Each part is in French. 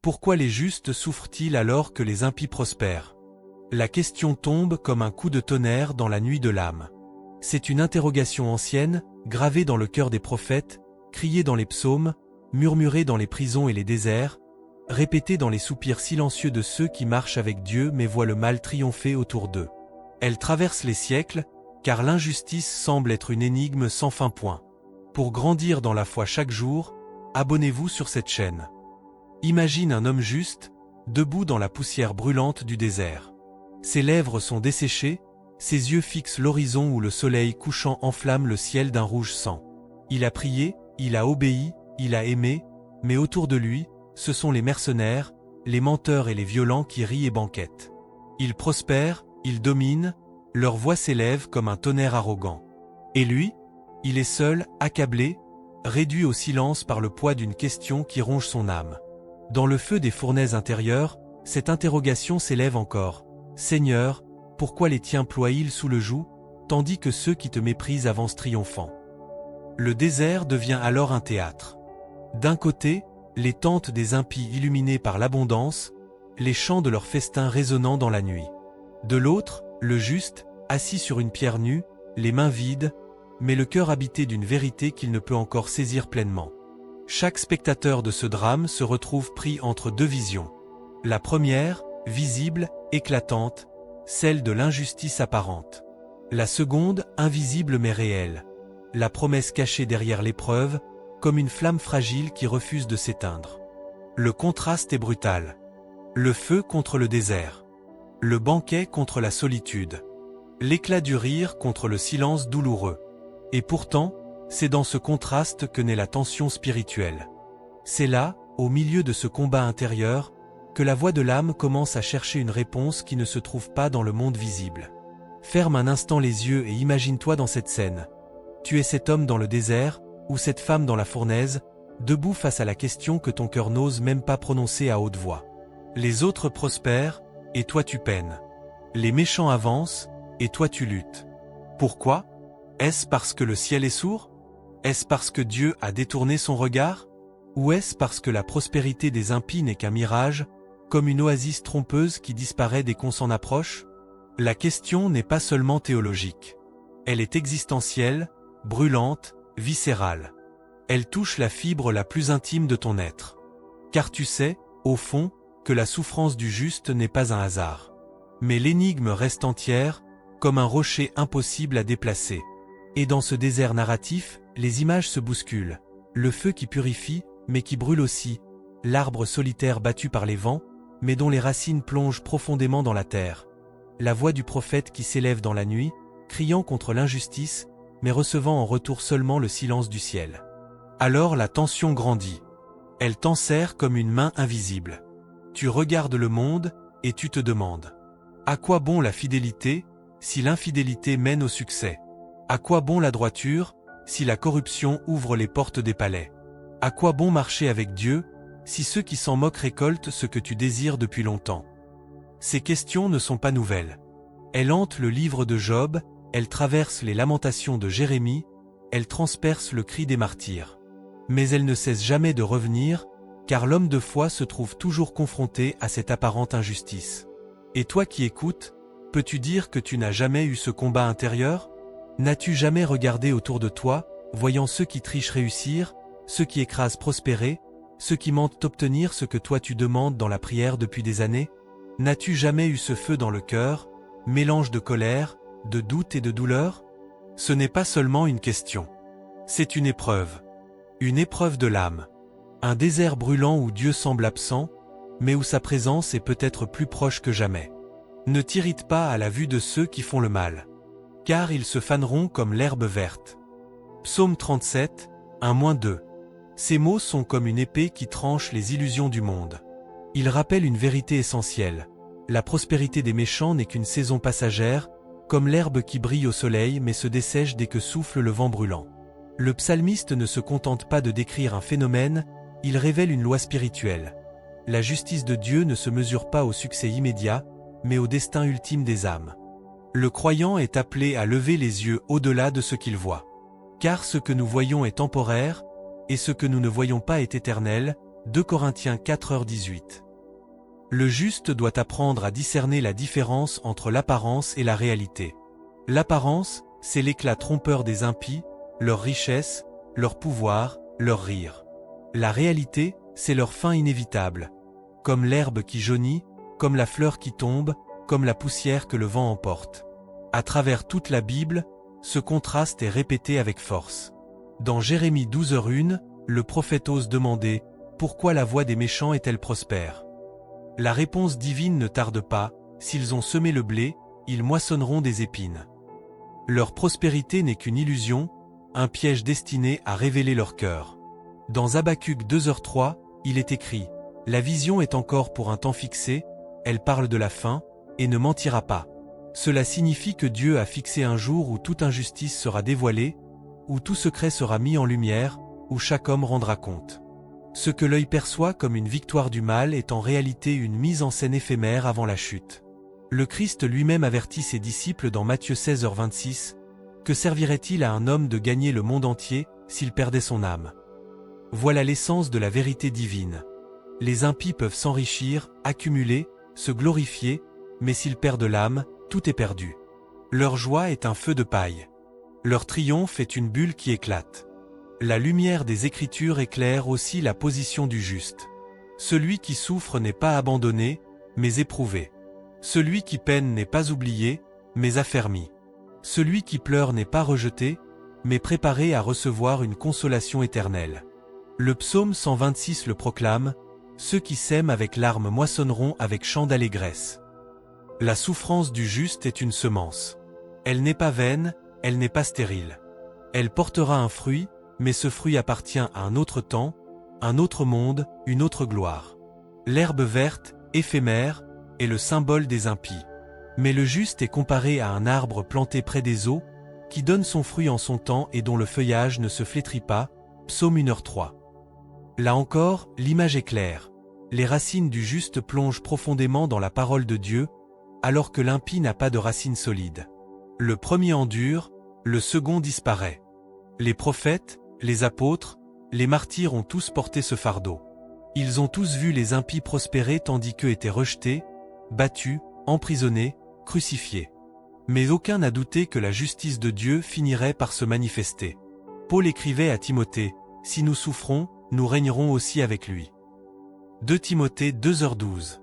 Pourquoi les justes souffrent-ils alors que les impies prospèrent? La question tombe comme un coup de tonnerre dans la nuit de l'âme. C'est une interrogation ancienne, gravée dans le cœur des prophètes, criée dans les psaumes, murmurée dans les prisons et les déserts, répétée dans les soupirs silencieux de ceux qui marchent avec Dieu mais voient le mal triompher autour d'eux. Elle traverse les siècles, car l'injustice semble être une énigme sans fin point. Pour grandir dans la foi chaque jour, abonnez-vous sur cette chaîne. Imagine un homme juste, debout dans la poussière brûlante du désert. Ses lèvres sont desséchées, ses yeux fixent l'horizon où le soleil couchant enflamme le ciel d'un rouge sang. Il a prié, il a obéi, il a aimé, mais autour de lui, ce sont les mercenaires, les menteurs et les violents qui rient et banquettent. Ils prospèrent, ils dominent, leur voix s'élève comme un tonnerre arrogant. Et lui, il est seul, accablé, réduit au silence par le poids d'une question qui ronge son âme. Dans le feu des fournaises intérieures, cette interrogation s'élève encore. Seigneur, pourquoi les tiens ploient-ils sous le joug, tandis que ceux qui te méprisent avancent triomphants? Le désert devient alors un théâtre. D'un côté, les tentes des impies illuminées par l'abondance, les chants de leurs festins résonnant dans la nuit. De l'autre, le juste, assis sur une pierre nue, les mains vides, mais le cœur habité d'une vérité qu'il ne peut encore saisir pleinement. Chaque spectateur de ce drame se retrouve pris entre deux visions. La première, visible, éclatante, celle de l'injustice apparente. La seconde, invisible mais réelle. La promesse cachée derrière l'épreuve, comme une flamme fragile qui refuse de s'éteindre. Le contraste est brutal. Le feu contre le désert. Le banquet contre la solitude. L'éclat du rire contre le silence douloureux. Et pourtant, c'est dans ce contraste que naît la tension spirituelle. C'est là, au milieu de ce combat intérieur, que la voix de l'âme commence à chercher une réponse qui ne se trouve pas dans le monde visible. Ferme un instant les yeux et imagine-toi dans cette scène. Tu es cet homme dans le désert, ou cette femme dans la fournaise, debout face à la question que ton cœur n'ose même pas prononcer à haute voix. Les autres prospèrent, et toi tu peines. Les méchants avancent, et toi tu luttes. Pourquoi? Est-ce parce que le ciel est sourd? Est-ce parce que Dieu a détourné son regard? Ou est-ce parce que la prospérité des impies n'est qu'un mirage, comme une oasis trompeuse qui disparaît dès qu'on s'en approche? La question n'est pas seulement théologique. Elle est existentielle, brûlante, viscérale. Elle touche la fibre la plus intime de ton être. Car tu sais, au fond, que la souffrance du juste n'est pas un hasard. Mais l'énigme reste entière, comme un rocher impossible à déplacer. Et dans ce désert narratif, les images se bousculent. Le feu qui purifie, mais qui brûle aussi. L'arbre solitaire battu par les vents, mais dont les racines plongent profondément dans la terre. La voix du prophète qui s'élève dans la nuit, criant contre l'injustice, mais recevant en retour seulement le silence du ciel. Alors la tension grandit. Elle t'enserre comme une main invisible. Tu regardes le monde, et tu te demandes. À quoi bon la fidélité, si l'infidélité mène au succès? À quoi bon la droiture, si la corruption ouvre les portes des palais? À quoi bon marcher avec Dieu, si ceux qui s'en moquent récoltent ce que tu désires depuis longtemps? Ces questions ne sont pas nouvelles. Elles hantent le livre de Job, elles traversent les lamentations de Jérémie, elles transpercent le cri des martyrs. Mais elles ne cessent jamais de revenir, car l'homme de foi se trouve toujours confronté à cette apparente injustice. Et toi qui écoutes, peux-tu dire que tu n'as jamais eu ce combat intérieur? N'as-tu jamais regardé autour de toi, voyant ceux qui trichent réussir, ceux qui écrasent prospérer, ceux qui mentent obtenir ce que toi tu demandes dans la prière depuis des années? N'as-tu jamais eu ce feu dans le cœur, mélange de colère, de doute et de douleur? Ce n'est pas seulement une question. C'est une épreuve. Une épreuve de l'âme. Un désert brûlant où Dieu semble absent, mais où sa présence est peut-être plus proche que jamais. Ne t'irrite pas à la vue de ceux qui font le mal, car ils se faneront comme l'herbe verte. Psaume 37, 1-2. Ces mots sont comme une épée qui tranche les illusions du monde. Ils rappellent une vérité essentielle. La prospérité des méchants n'est qu'une saison passagère, comme l'herbe qui brille au soleil mais se dessèche dès que souffle le vent brûlant. Le psalmiste ne se contente pas de décrire un phénomène, il révèle une loi spirituelle. La justice de Dieu ne se mesure pas au succès immédiat, mais au destin ultime des âmes. Le croyant est appelé à lever les yeux au-delà de ce qu'il voit. Car ce que nous voyons est temporaire, et ce que nous ne voyons pas est éternel, 2 Corinthiens 4h18. Le juste doit apprendre à discerner la différence entre l'apparence et la réalité. L'apparence, c'est l'éclat trompeur des impies, leur richesse, leur pouvoir, leur rire. La réalité, c'est leur fin inévitable. Comme l'herbe qui jaunit, comme la fleur qui tombe, comme la poussière que le vent emporte. À travers toute la Bible, ce contraste est répété avec force. Dans Jérémie 12h01, le prophète ose demander « Pourquoi la voie des méchants est-elle prospère ?» La réponse divine ne tarde pas, s'ils ont semé le blé, ils moissonneront des épines. Leur prospérité n'est qu'une illusion, un piège destiné à révéler leur cœur. Dans Habacuc 2h03, il est écrit « La vision est encore pour un temps fixé, elle parle de la fin, et ne mentira pas. » Cela signifie que Dieu a fixé un jour où toute injustice sera dévoilée, où tout secret sera mis en lumière, où chaque homme rendra compte. Ce que l'œil perçoit comme une victoire du mal est en réalité une mise en scène éphémère avant la chute. Le Christ lui-même avertit ses disciples dans Matthieu 16h26, « Que servirait-il à un homme de gagner le monde entier s'il perdait son âme ?» Voilà l'essence de la vérité divine. Les impies peuvent s'enrichir, accumuler, se glorifier, mais s'ils perdent l'âme, tout est perdu. Leur joie est un feu de paille. Leur triomphe est une bulle qui éclate. La lumière des Écritures éclaire aussi la position du juste. Celui qui souffre n'est pas abandonné, mais éprouvé. Celui qui peine n'est pas oublié, mais affermi. Celui qui pleure n'est pas rejeté, mais préparé à recevoir une consolation éternelle. Le psaume 126 le proclame, « Ceux qui sèment avec larmes moissonneront avec chant d'allégresse. » La souffrance du juste est une semence. Elle n'est pas vaine, elle n'est pas stérile. Elle portera un fruit, mais ce fruit appartient à un autre temps, un autre monde, une autre gloire. L'herbe verte, éphémère, est le symbole des impies. Mais le juste est comparé à un arbre planté près des eaux, qui donne son fruit en son temps et dont le feuillage ne se flétrit pas. Psaume 1h03. Là encore, l'image est claire. Les racines du juste plongent profondément dans la parole de Dieu, alors que l'impie n'a pas de racines solides. Le premier endure, le second disparaît. Les prophètes, les apôtres, les martyrs ont tous porté ce fardeau. Ils ont tous vu les impies prospérer tandis qu'eux étaient rejetés, battus, emprisonnés, crucifiés. Mais aucun n'a douté que la justice de Dieu finirait par se manifester. Paul écrivait à Timothée, « Si nous souffrons, nous régnerons aussi avec lui. » 2 Timothée 2h12.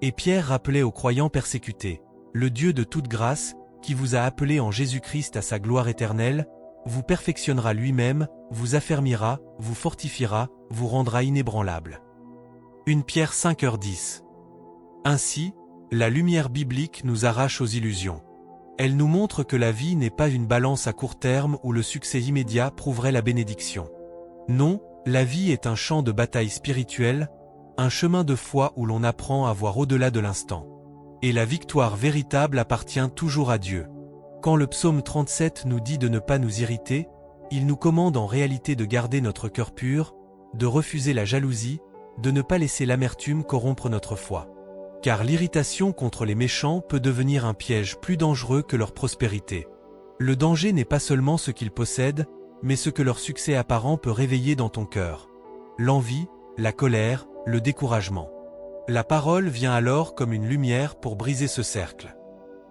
Et Pierre rappelait aux croyants persécutés, « Le Dieu de toute grâce, qui vous a appelé en Jésus-Christ à sa gloire éternelle, vous perfectionnera lui-même, vous affermira, vous fortifiera, vous rendra inébranlable. » 1 Pierre 5h10. Ainsi, la lumière biblique nous arrache aux illusions. Elle nous montre que la vie n'est pas une balance à court terme où le succès immédiat prouverait la bénédiction. Non, la vie est un champ de bataille spirituelle, un chemin de foi où l'on apprend à voir au-delà de l'instant. Et la victoire véritable appartient toujours à Dieu. Quand le psaume 37 nous dit de ne pas nous irriter, il nous commande en réalité de garder notre cœur pur, de refuser la jalousie, de ne pas laisser l'amertume corrompre notre foi. Car l'irritation contre les méchants peut devenir un piège plus dangereux que leur prospérité. Le danger n'est pas seulement ce qu'ils possèdent, mais ce que leur succès apparent peut réveiller dans ton cœur. L'envie, la colère, le découragement. La parole vient alors comme une lumière pour briser ce cercle.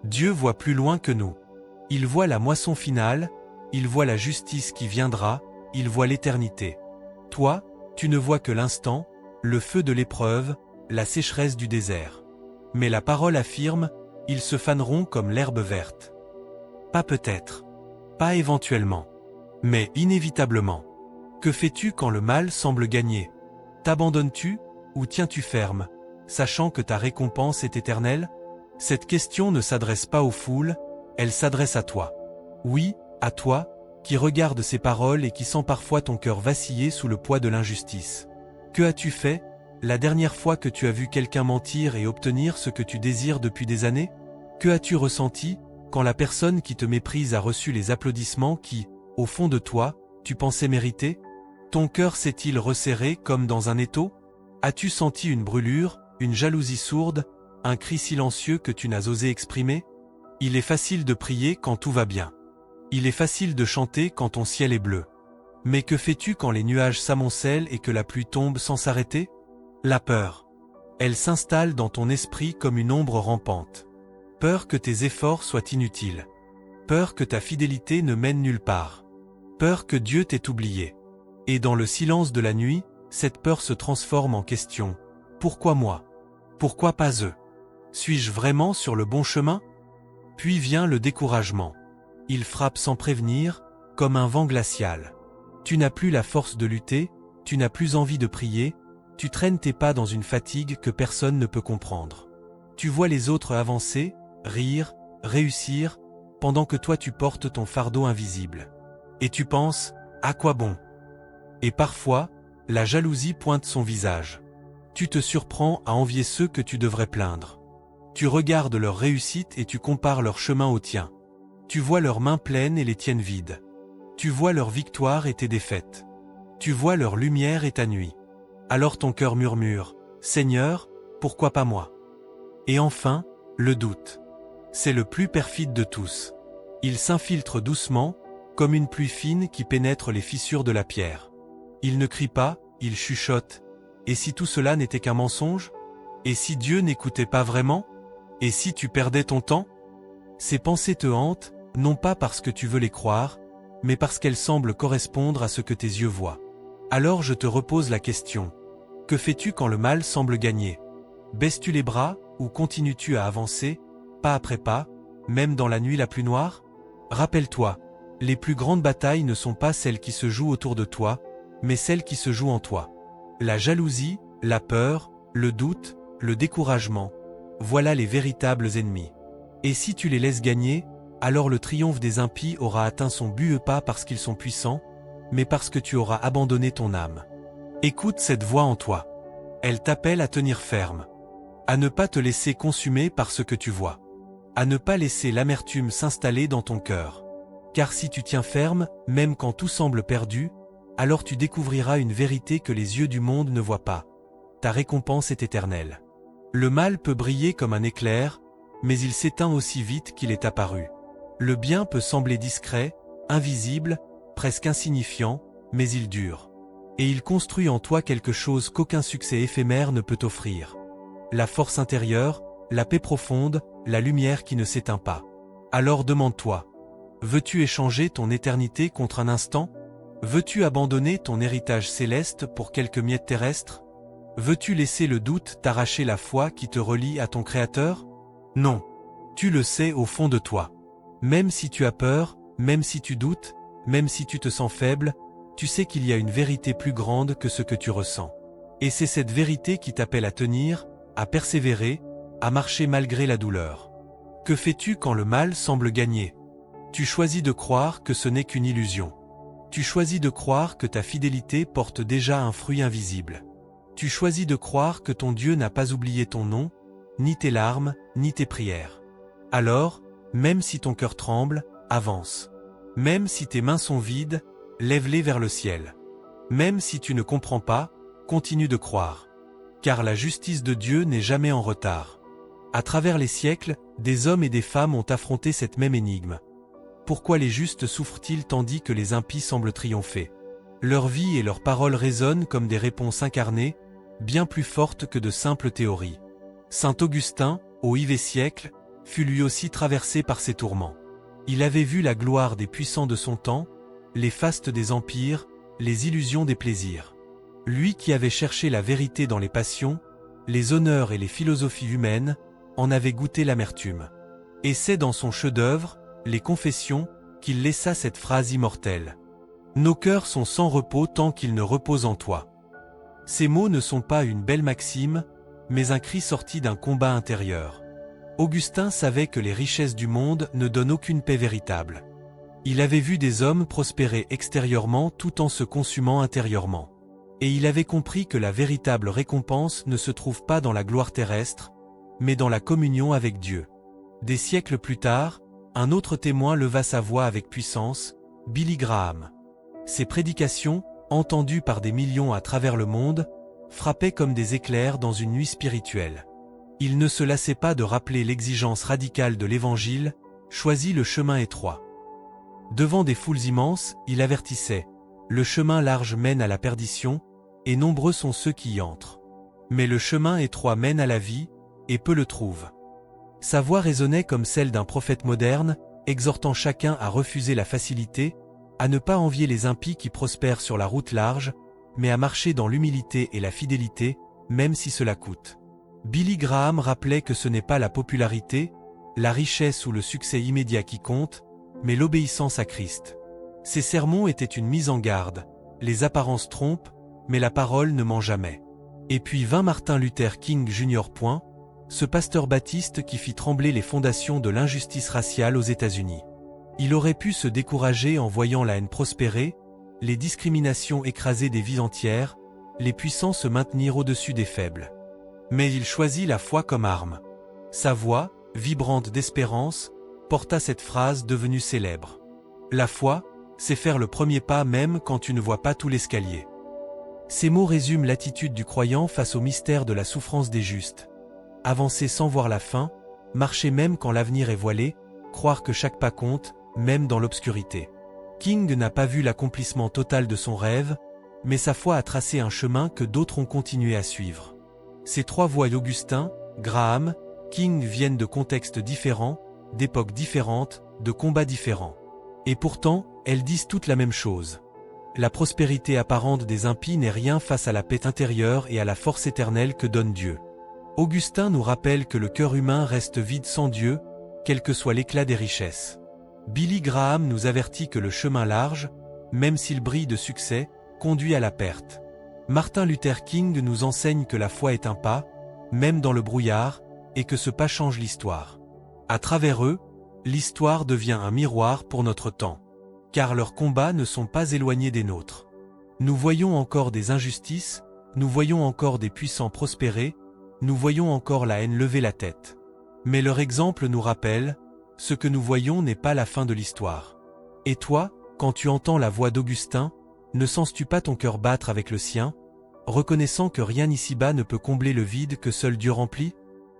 Dieu voit plus loin que nous. Il voit la moisson finale, il voit la justice qui viendra, il voit l'éternité. Toi, tu ne vois que l'instant, le feu de l'épreuve, la sécheresse du désert. Mais la parole affirme, ils se faneront comme l'herbe verte. Pas peut-être. Pas éventuellement. Mais inévitablement. Que fais-tu quand le mal semble gagner? T'abandonnes-tu, ou tiens-tu ferme, sachant que ta récompense est éternelle? Cette question ne s'adresse pas aux foules, elle s'adresse à toi. Oui, à toi, qui regarde ces paroles et qui sent parfois ton cœur vaciller sous le poids de l'injustice. Que as-tu fait, la dernière fois que tu as vu quelqu'un mentir et obtenir ce que tu désires depuis des années? Que as-tu ressenti, quand la personne qui te méprise a reçu les applaudissements qui, au fond de toi, tu pensais mériter? Ton cœur s'est-il resserré comme dans un étau? As-tu senti une brûlure, une jalousie sourde, un cri silencieux que tu n'as osé exprimer? Il est facile de prier quand tout va bien. Il est facile de chanter quand ton ciel est bleu. Mais que fais-tu quand les nuages s'amoncellent et que la pluie tombe sans s'arrêter? La peur. Elle s'installe dans ton esprit comme une ombre rampante. Peur que tes efforts soient inutiles. Peur que ta fidélité ne mène nulle part. Peur que Dieu t'ait oublié. Et dans le silence de la nuit, cette peur se transforme en question. Pourquoi moi? Pourquoi pas eux? Suis-je vraiment sur le bon chemin? Puis vient le découragement. Il frappe sans prévenir, comme un vent glacial. Tu n'as plus la force de lutter, tu n'as plus envie de prier, tu traînes tes pas dans une fatigue que personne ne peut comprendre. Tu vois les autres avancer, rire, réussir, pendant que toi tu portes ton fardeau invisible. Et tu penses, à quoi bon? Et parfois, la jalousie pointe son visage. Tu te surprends à envier ceux que tu devrais plaindre. Tu regardes leur réussite et tu compares leur chemin au tien. Tu vois leurs mains pleines et les tiennes vides. Tu vois leur victoire et tes défaites. Tu vois leur lumière et ta nuit. Alors ton cœur murmure, « Seigneur, pourquoi pas moi ?» Et enfin, le doute. C'est le plus perfide de tous. Il s'infiltre doucement, comme une pluie fine qui pénètre les fissures de la pierre. Il ne crie pas, il chuchote. Et si tout cela n'était qu'un mensonge? Et si Dieu n'écoutait pas vraiment? Et si tu perdais ton temps? Ces pensées te hantent, non pas parce que tu veux les croire, mais parce qu'elles semblent correspondre à ce que tes yeux voient. Alors je te repose la question. Que fais-tu quand le mal semble gagner? Baisses-tu les bras, ou continues-tu à avancer, pas après pas, même dans la nuit la plus noire? Rappelle-toi, les plus grandes batailles ne sont pas celles qui se jouent autour de toi, mais celles qui se jouent en toi. La jalousie, la peur, le doute, le découragement, voilà les véritables ennemis. Et si tu les laisses gagner, alors le triomphe des impies aura atteint son but pas parce qu'ils sont puissants, mais parce que tu auras abandonné ton âme. Écoute cette voix en toi. Elle t'appelle à tenir ferme, à ne pas te laisser consumer par ce que tu vois, à ne pas laisser l'amertume s'installer dans ton cœur. Car si tu tiens ferme, même quand tout semble perdu, alors tu découvriras une vérité que les yeux du monde ne voient pas. Ta récompense est éternelle. Le mal peut briller comme un éclair, mais il s'éteint aussi vite qu'il est apparu. Le bien peut sembler discret, invisible, presque insignifiant, mais il dure. Et il construit en toi quelque chose qu'aucun succès éphémère ne peut offrir. La force intérieure, la paix profonde, la lumière qui ne s'éteint pas. Alors demande-toi, veux-tu échanger ton éternité contre un instant? Veux-tu abandonner ton héritage céleste pour quelques miettes terrestres? Veux-tu laisser le doute t'arracher la foi qui te relie à ton Créateur? Non. Tu le sais au fond de toi. Même si tu as peur, même si tu doutes, même si tu te sens faible, tu sais qu'il y a une vérité plus grande que ce que tu ressens. Et c'est cette vérité qui t'appelle à tenir, à persévérer, à marcher malgré la douleur. Que fais-tu quand le mal semble gagner? Tu choisis de croire que ce n'est qu'une illusion. Tu choisis de croire que ta fidélité porte déjà un fruit invisible. Tu choisis de croire que ton Dieu n'a pas oublié ton nom, ni tes larmes, ni tes prières. Alors, même si ton cœur tremble, avance. Même si tes mains sont vides, lève-les vers le ciel. Même si tu ne comprends pas, continue de croire. Car la justice de Dieu n'est jamais en retard. À travers les siècles, des hommes et des femmes ont affronté cette même énigme. Pourquoi les justes souffrent-ils tandis que les impies semblent triompher? Leur vie et leurs paroles résonnent comme des réponses incarnées, bien plus fortes que de simples théories. Saint Augustin, au IVe siècle, fut lui aussi traversé par ces tourments. Il avait vu la gloire des puissants de son temps, les fastes des empires, les illusions des plaisirs. Lui qui avait cherché la vérité dans les passions, les honneurs et les philosophies humaines, en avait goûté l'amertume. Et c'est dans son chef-d'œuvre, les Confessions, qu'il laissa cette phrase immortelle. « Nos cœurs sont sans repos tant qu'ils ne reposent en toi. » Ces mots ne sont pas une belle maxime, mais un cri sorti d'un combat intérieur. Augustin savait que les richesses du monde ne donnent aucune paix véritable. Il avait vu des hommes prospérer extérieurement tout en se consumant intérieurement. Et il avait compris que la véritable récompense ne se trouve pas dans la gloire terrestre, mais dans la communion avec Dieu. Des siècles plus tard, un autre témoin leva sa voix avec puissance, Billy Graham. Ses prédications, entendues par des millions à travers le monde, frappaient comme des éclairs dans une nuit spirituelle. Il ne se lassait pas de rappeler l'exigence radicale de l'Évangile, choisis le chemin étroit. Devant des foules immenses, il avertissait, « le chemin large mène à la perdition, et nombreux sont ceux qui y entrent. Mais le chemin étroit mène à la vie, et peu le trouvent. Sa voix résonnait comme celle d'un prophète moderne, exhortant chacun à refuser la facilité, à ne pas envier les impies qui prospèrent sur la route large, mais à marcher dans l'humilité et la fidélité, même si cela coûte. Billy Graham rappelait que ce n'est pas la popularité, la richesse ou le succès immédiat qui compte, mais l'obéissance à Christ. Ses sermons étaient une mise en garde, les apparences trompent, mais la parole ne ment jamais. Et puis vint Martin Luther King Jr. Ce pasteur baptiste qui fit trembler les fondations de l'injustice raciale aux États-Unis. Il aurait pu se décourager en voyant la haine prospérer, les discriminations écraser des vies entières, les puissants se maintenir au-dessus des faibles. Mais il choisit la foi comme arme. Sa voix, vibrante d'espérance, porta cette phrase devenue célèbre. La foi, c'est faire le premier pas même quand tu ne vois pas tout l'escalier. Ces mots résument l'attitude du croyant face au mystère de la souffrance des justes. Avancer sans voir la fin, marcher même quand l'avenir est voilé, croire que chaque pas compte, même dans l'obscurité. King n'a pas vu l'accomplissement total de son rêve, mais sa foi a tracé un chemin que d'autres ont continué à suivre. Ces trois voix d'Augustin, Graham, King viennent de contextes différents, d'époques différentes, de combats différents. Et pourtant, elles disent toutes la même chose. La prospérité apparente des impies n'est rien face à la paix intérieure et à la force éternelle que donne Dieu. Augustin nous rappelle que le cœur humain reste vide sans Dieu, quel que soit l'éclat des richesses. Billy Graham nous avertit que le chemin large, même s'il brille de succès, conduit à la perte. Martin Luther King nous enseigne que la foi est un pas, même dans le brouillard, et que ce pas change l'histoire. À travers eux, l'histoire devient un miroir pour notre temps. Car leurs combats ne sont pas éloignés des nôtres. Nous voyons encore des injustices, nous voyons encore des puissants prospérer, nous voyons encore la haine lever la tête. Mais leur exemple nous rappelle, ce que nous voyons n'est pas la fin de l'histoire. Et toi, quand tu entends la voix d'Augustin, ne sens-tu pas ton cœur battre avec le sien, reconnaissant que rien ici-bas ne peut combler le vide que seul Dieu remplit?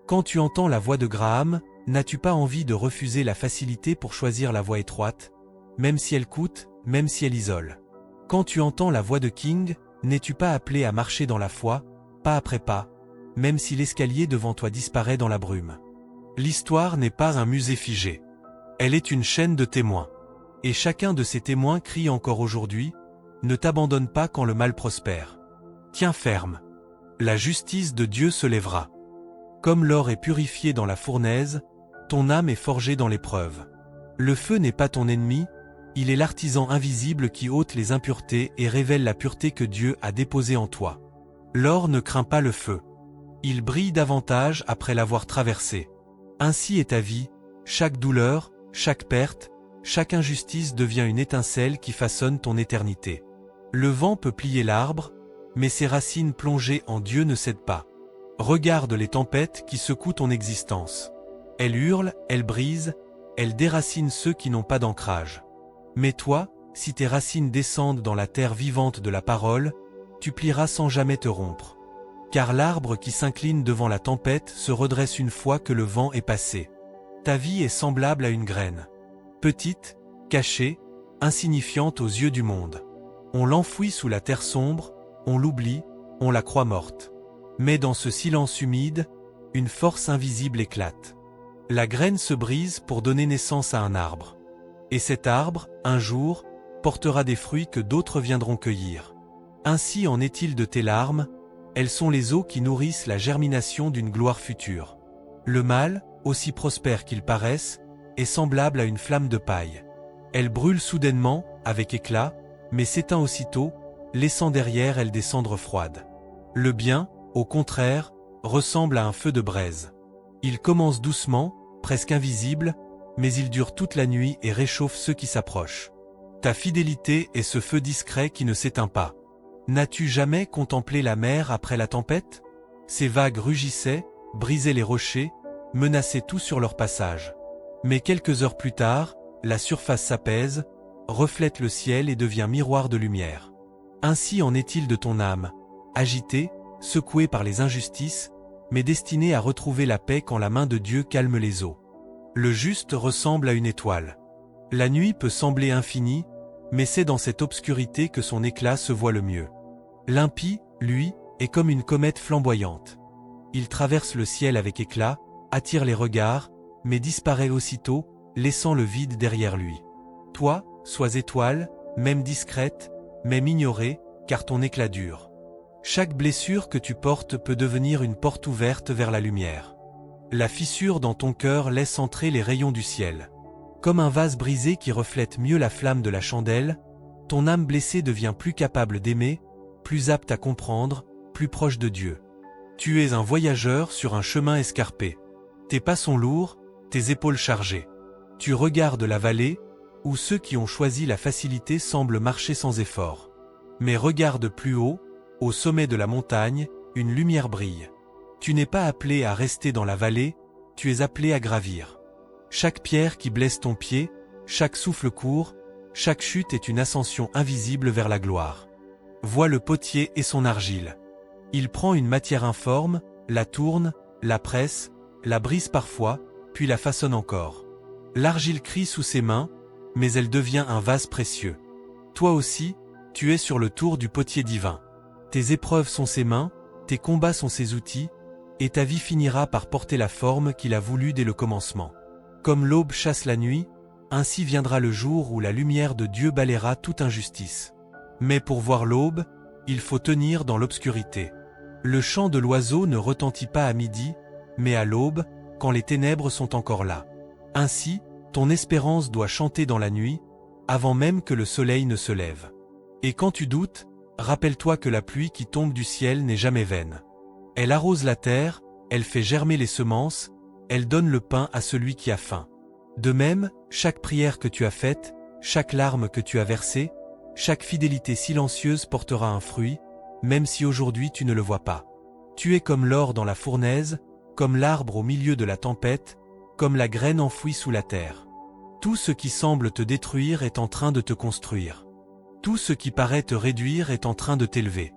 Quand tu entends la voix de Graham, n'as-tu pas envie de refuser la facilité pour choisir la voie étroite, même si elle coûte, même si elle isole? Quand tu entends la voix de King, n'es-tu pas appelé à marcher dans la foi, pas après pas, même si l'escalier devant toi disparaît dans la brume? L'histoire n'est pas un musée figé. Elle est une chaîne de témoins. Et chacun de ces témoins crie encore aujourd'hui, « Ne t'abandonne pas quand le mal prospère. Tiens ferme. La justice de Dieu se lèvera. Comme l'or est purifié dans la fournaise, ton âme est forgée dans l'épreuve. Le feu n'est pas ton ennemi, il est l'artisan invisible qui ôte les impuretés et révèle la pureté que Dieu a déposée en toi. L'or ne craint pas le feu. Il brille davantage après l'avoir traversé. Ainsi est ta vie, chaque douleur, chaque perte, chaque injustice devient une étincelle qui façonne ton éternité. Le vent peut plier l'arbre, mais ses racines plongées en Dieu ne cèdent pas. Regarde les tempêtes qui secouent ton existence. Elles hurlent, elles brisent, elles déracinent ceux qui n'ont pas d'ancrage. Mais toi, si tes racines descendent dans la terre vivante de la parole, tu plieras sans jamais te rompre. Car l'arbre qui s'incline devant la tempête se redresse une fois que le vent est passé. Ta vie est semblable à une graine. Petite, cachée, insignifiante aux yeux du monde. On l'enfouit sous la terre sombre, on l'oublie, on la croit morte. Mais dans ce silence humide, une force invisible éclate. La graine se brise pour donner naissance à un arbre. Et cet arbre, un jour, portera des fruits que d'autres viendront cueillir. Ainsi en est-il de tes larmes, elles sont les eaux qui nourrissent la germination d'une gloire future. Le mal, aussi prospère qu'il paraisse, est semblable à une flamme de paille. Elle brûle soudainement, avec éclat, mais s'éteint aussitôt, laissant derrière elle des cendres froides. Le bien, au contraire, ressemble à un feu de braise. Il commence doucement, presque invisible, mais il dure toute la nuit et réchauffe ceux qui s'approchent. Ta fidélité est ce feu discret qui ne s'éteint pas. N'as-tu jamais contemplé la mer après la tempête? Ces vagues rugissaient, brisaient les rochers, menaçaient tout sur leur passage. Mais quelques heures plus tard, la surface s'apaise, reflète le ciel et devient miroir de lumière. Ainsi en est-il de ton âme, agitée, secouée par les injustices, mais destinée à retrouver la paix quand la main de Dieu calme les eaux. Le juste ressemble à une étoile. La nuit peut sembler infinie, mais c'est dans cette obscurité que son éclat se voit le mieux. L'impie, lui, est comme une comète flamboyante. Il traverse le ciel avec éclat, attire les regards, mais disparaît aussitôt, laissant le vide derrière lui. Toi, sois étoile, même discrète, même ignorée, car ton éclat dure. Chaque blessure que tu portes peut devenir une porte ouverte vers la lumière. La fissure dans ton cœur laisse entrer les rayons du ciel. Comme un vase brisé qui reflète mieux la flamme de la chandelle, ton âme blessée devient plus capable d'aimer, plus apte à comprendre, plus proche de Dieu. Tu es un voyageur sur un chemin escarpé. Tes pas sont lourds, tes épaules chargées. Tu regardes la vallée, où ceux qui ont choisi la facilité semblent marcher sans effort. Mais regarde plus haut, au sommet de la montagne, une lumière brille. Tu n'es pas appelé à rester dans la vallée, tu es appelé à gravir. Chaque pierre qui blesse ton pied, chaque souffle court, chaque chute est une ascension invisible vers la gloire. Vois le potier et son argile. Il prend une matière informe, la tourne, la presse, la brise parfois, puis la façonne encore. L'argile crie sous ses mains, mais elle devient un vase précieux. Toi aussi, tu es sur le tour du potier divin. Tes épreuves sont ses mains, tes combats sont ses outils, et ta vie finira par porter la forme qu'il a voulu dès le commencement. Comme l'aube chasse la nuit, ainsi viendra le jour où la lumière de Dieu balayera toute injustice. Mais pour voir l'aube, il faut tenir dans l'obscurité. Le chant de l'oiseau ne retentit pas à midi, mais à l'aube, quand les ténèbres sont encore là. Ainsi, ton espérance doit chanter dans la nuit, avant même que le soleil ne se lève. Et quand tu doutes, rappelle-toi que la pluie qui tombe du ciel n'est jamais vaine. Elle arrose la terre, elle fait germer les semences, elle donne le pain à celui qui a faim. De même, chaque prière que tu as faite, chaque larme que tu as versée, chaque fidélité silencieuse portera un fruit, même si aujourd'hui tu ne le vois pas. Tu es comme l'or dans la fournaise, comme l'arbre au milieu de la tempête, comme la graine enfouie sous la terre. Tout ce qui semble te détruire est en train de te construire. Tout ce qui paraît te réduire est en train de t'élever.